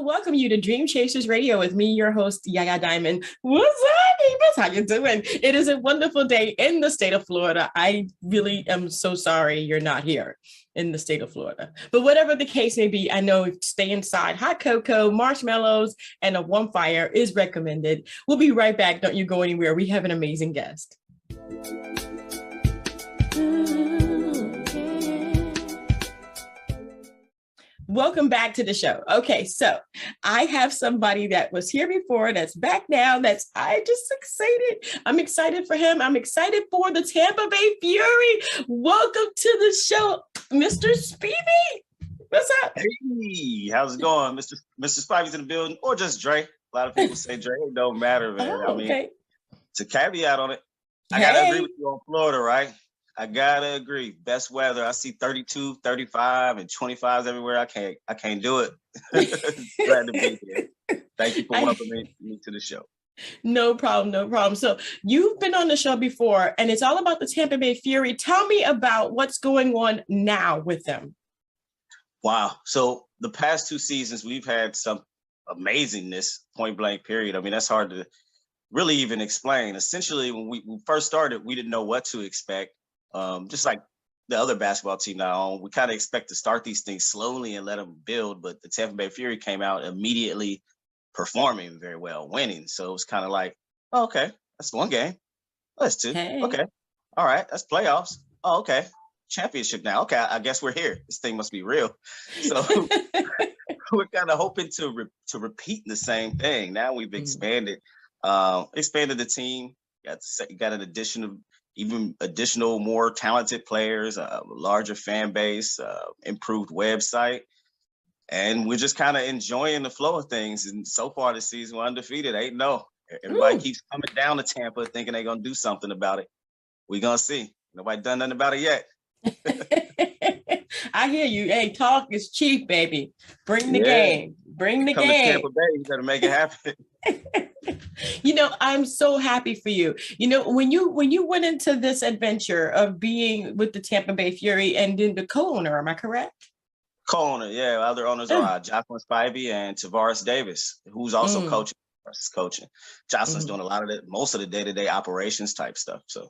welcome you to Dream Chasers Radio with me, your host, Yaya Diamond. What's up, people? How you doing? It is a wonderful day in the state of Florida. I really am so sorry you're not here in the state of Florida. But whatever the case may be, I know stay inside. Hot cocoa, marshmallows, and a warm fire is recommended. We'll be right back. Don't you go anywhere. We have an amazing guest. Welcome back to the show. Okay, so I have somebody that was here before that's back now. I just excited. I'm excited for him. I'm excited for the Tampa Bay Fury. Welcome to the show, Mr. Spivey. What's up? Hey, how's it going? Mr. Spivey's in the building, or just Dre. A lot of people say Dre. It don't matter, man. Oh, okay. It's a caveat on it. I gotta agree with you on Florida, right? I gotta agree. Best weather. I see 32, 35, and 25s everywhere. I can't do it. Glad to be here. Thank you for welcoming me to the show. No problem, no problem. So you've been on the show before, and it's all about the Tampa Bay Fury. Tell me about what's going on now with them. Wow. So the past two seasons, we've had some amazingness, point blank period. I mean, that's hard to really even explain. Essentially, when we first started, we didn't know what to expect. Just like the other basketball team now, we kind of expect to start these things slowly and let them build. But the Tampa Bay Fury came out immediately performing very well, winning. So it was kind of like, oh, okay, that's one game. Oh, that's two. Hey. Okay. All right. That's playoffs. Oh, okay. Championship now. Okay. I guess we're here. This thing must be real. So we're kind of hoping to repeat the same thing. Now we've expanded the team. Got an additional more talented players, a larger fan base, improved website. And we're just kind of enjoying the flow of things. And so far this season, we're undefeated, 8-0. Everybody keeps coming down to Tampa thinking they're going to do something about it. We're going to see. Nobody done nothing about it yet. I hear you. Hey, talk is cheap, baby. Bring the game. Bring the Come game. To Tampa Bay, you better make it happen. I'm so happy for you. When you went into this adventure of being with the Tampa Bay Fury and then the co-owner, am I correct? Co-owner, yeah. Other owners are Jocelyn Spivey and Tavares Davis, who's also coaching. Jocelyn's doing a lot of most of the day-to-day operations type stuff. So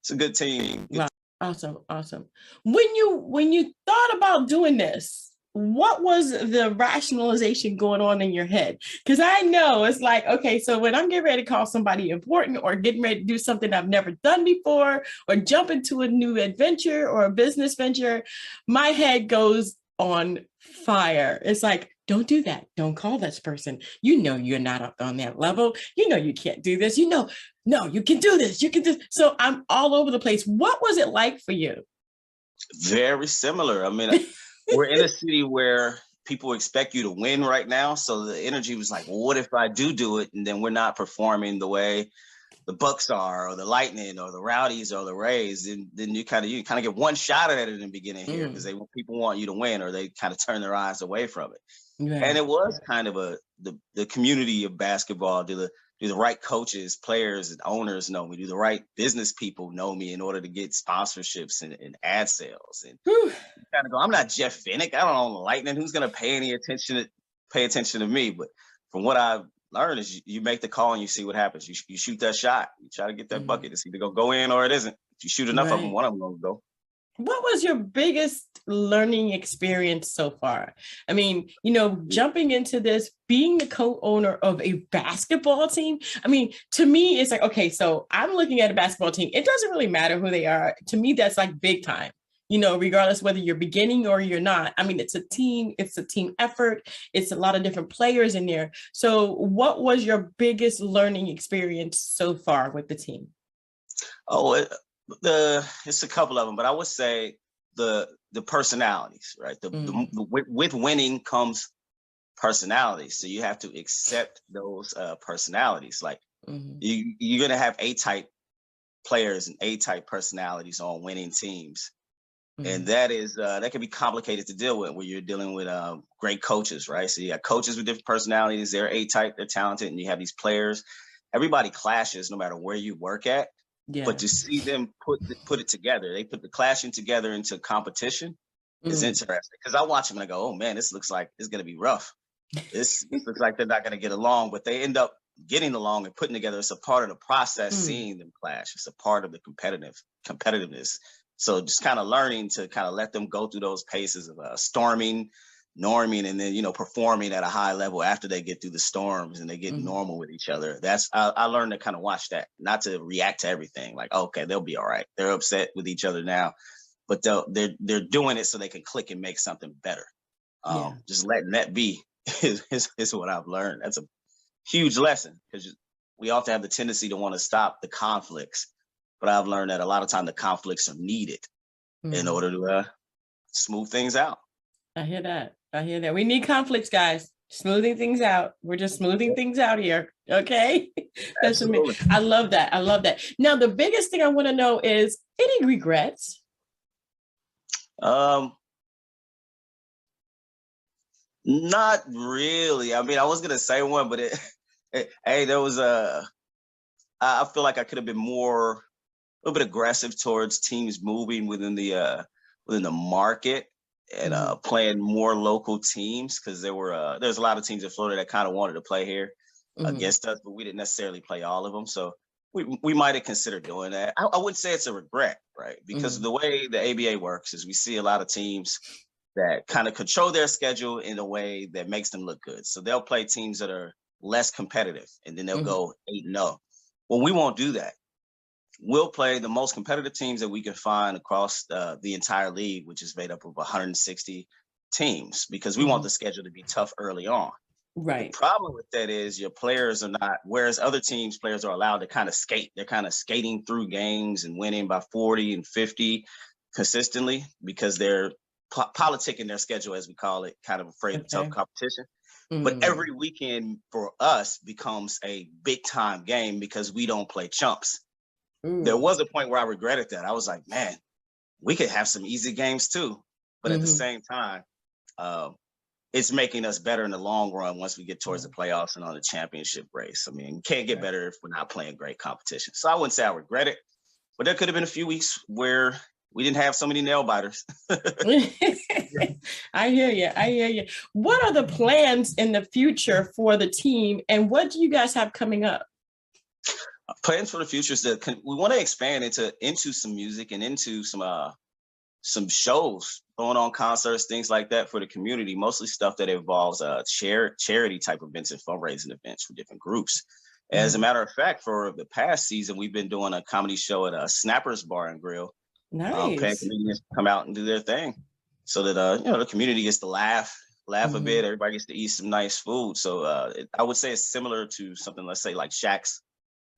it's a good team. Wow. Awesome. When you thought about doing this, what was the rationalization going on in your head? Because I know it's like, okay, so when I'm getting ready to call somebody important or getting ready to do something I've never done before or jump into a new adventure or a business venture, my head goes on fire. It's like, don't do that. Don't call this person. You're not up on that level. You can't do this. No, you can do this. You can do. So I'm all over the place. What was it like for you? Very similar. I mean, we're in a city where people expect you to win right now. So the energy was like, well, what if I do it? And then we're not performing the way the Bucks are, or the Lightning, or the Rowdies, or the Rays. And then you kind of get one shot at it in the beginning here because people want you to win, or they kind of turn their eyes away from it. Yeah. And it was kind of the community of basketball. Do the right coaches, players, and owners know me? Do the right business people know me in order to get sponsorships and ad sales? And kind of go, I'm not Jeff Vinnick. I don't own the Lightning. Who's going to pay attention to me? But from what I've learned is you make the call and you see what happens. You shoot that shot. You try to get that bucket. It's either going to go in or it isn't. If you shoot enough of them, one of them going to go. What was your biggest learning experience so far? I mean, jumping into this, being the co-owner of a basketball team. I mean, to me, it's like, okay, so I'm looking at a basketball team. It doesn't really matter who they are. To me, that's like big time, regardless whether you're beginning or you're not. I mean, it's a team effort. It's a lot of different players in there. So what was your biggest learning experience so far with the team? It's a couple of them, but I would say the personalities, right? With winning comes personalities, so you have to accept those personalities. Like you're gonna have A-type players and A-type personalities on winning teams, and that can be complicated to deal with when you're dealing with great coaches, right? So you have coaches with different personalities. They're A-type, they're talented, and you have these players. Everybody clashes no matter where you work at. Yeah. But to see them put it together, they put the clashing together into competition is interesting, because I watch them and I go, oh man, this looks like it's going to be rough. This looks like they're not going to get along, but they end up getting along and putting together. It's a part of the process, seeing them clash. It's a part of the competitiveness. So just kind of learning to kind of let them go through those paces of storming, norming, and then, performing at a high level after they get through the storms and they get normal with each other. I learned to kind of watch that, not to react to everything. Like, okay, they'll be all right. They're upset with each other now, but they're doing it so they can click and make something better. Just letting that be is what I've learned. That's a huge lesson, because we often have the tendency to want to stop the conflicts, but I've learned that a lot of time the conflicts are needed in order to smooth things out. I hear that. We need conflicts, guys. Smoothing things out. We're just smoothing things out here. Okay. That's amazing. I love that. Now, the biggest thing I want to know is any regrets? Not really. I mean, I was gonna say one, but there was I feel like I could have been a little bit aggressive towards teams moving within the market and playing more local teams, because there's a lot of teams in Florida that kind of wanted to play here against us, but we didn't necessarily play all of them. So we might have considered doing that. I wouldn't say it's a regret, right? Because of the way the ABA works is we see a lot of teams that kind of control their schedule in a way that makes them look good. So they'll play teams that are less competitive, and then they'll go 8-0. Well, we won't do that. We'll play the most competitive teams that we can find across the entire league, which is made up of 160 teams, because we want the schedule to be tough early on. Right. The problem with that is your players are not, whereas other teams, players are allowed to kind of skate. They're kind of skating through games and winning by 40 and 50 consistently, because they're politicking their schedule, as we call it, kind of afraid of tough competition. But every weekend for us becomes a big time game because we don't play chumps. There was a point where I regretted that. I was like, man, we could have some easy games too. But at the same time, it's making us better in the long run once we get towards the playoffs and on the championship race. I mean, we can't get better if we're not playing great competition. So I wouldn't say I regret it, but there could have been a few weeks where we didn't have so many nail biters. I hear you. What are the plans in the future for the team, and what do you guys have coming up? Plans for the future is that we want to expand into some music and into some shows, throwing on concerts, things like that for the community, mostly stuff that involves charity type events and fundraising events for different groups. As a matter of fact, for the past season, we've been doing a comedy show at a Snappers Bar and Grill. Nice. Paying comedians to come out and do their thing, so that the community gets to laugh a bit. Everybody gets to eat some nice food. So I would say it's similar to something, let's say, like Shaq's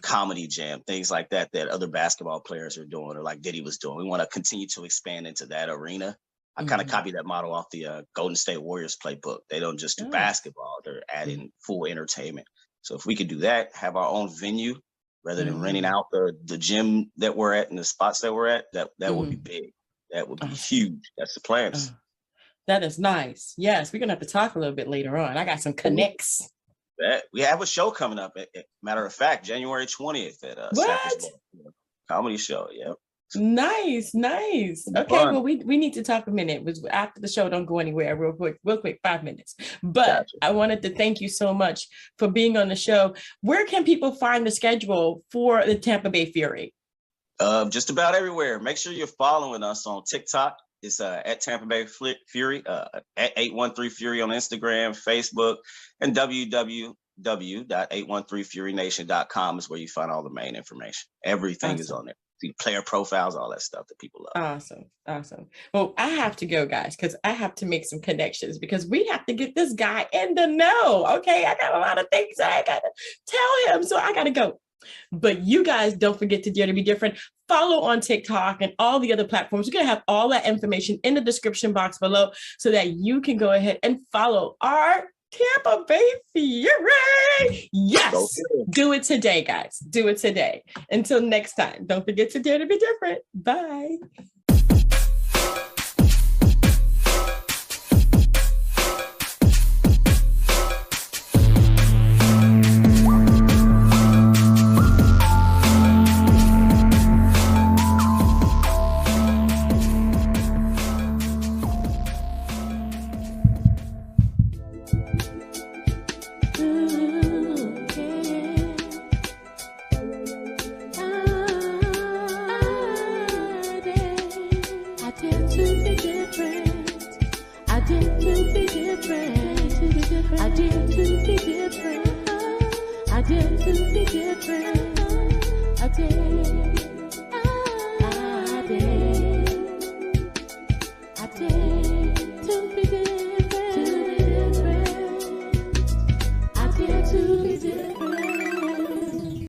comedy jam, things like that other basketball players are doing, or like Diddy was doing. We want to continue to expand into that arena. I kind of copied that model off the Golden State Warriors playbook. They don't just do basketball; they're adding full entertainment. So if we could do that, have our own venue, rather than renting out the gym that we're at and the spots that we're at, that would be big. That would be huge. That's the plans. That is nice. Yes, we're going to have to talk a little bit later on. I got some connects. We have a show coming up. Matter of fact, January 20th at what? Comedy show. Yeah. Nice. Okay, well, we need to talk a minute. After the show, don't go anywhere. Real quick, 5 minutes. But gotcha. I wanted to thank you so much for being on the show. Where can people find the schedule for the Tampa Bay Fury? Just about everywhere. Make sure you're following us on TikTok. It's at Tampa Bay Fury, at 813 Fury on Instagram, Facebook, and www.813FuryNation.com is where you find all the main information. Everything is on there. See player profiles, all that stuff that people love. Awesome. Well, I have to go, guys, because I have to make some connections, because we have to get this guy in the know. Okay, I got a lot of things I got to tell him, so I got to go. But you guys don't forget to dare to be different. Follow on TikTok and all the other platforms. We're going to have all that information in the description box below so that you can go ahead and follow our Tampa Bay Fury. Yes, do it today, guys. Do it today. Until next time, don't forget to dare to be different. Bye. I dare to be different. I dare to be different. I dare.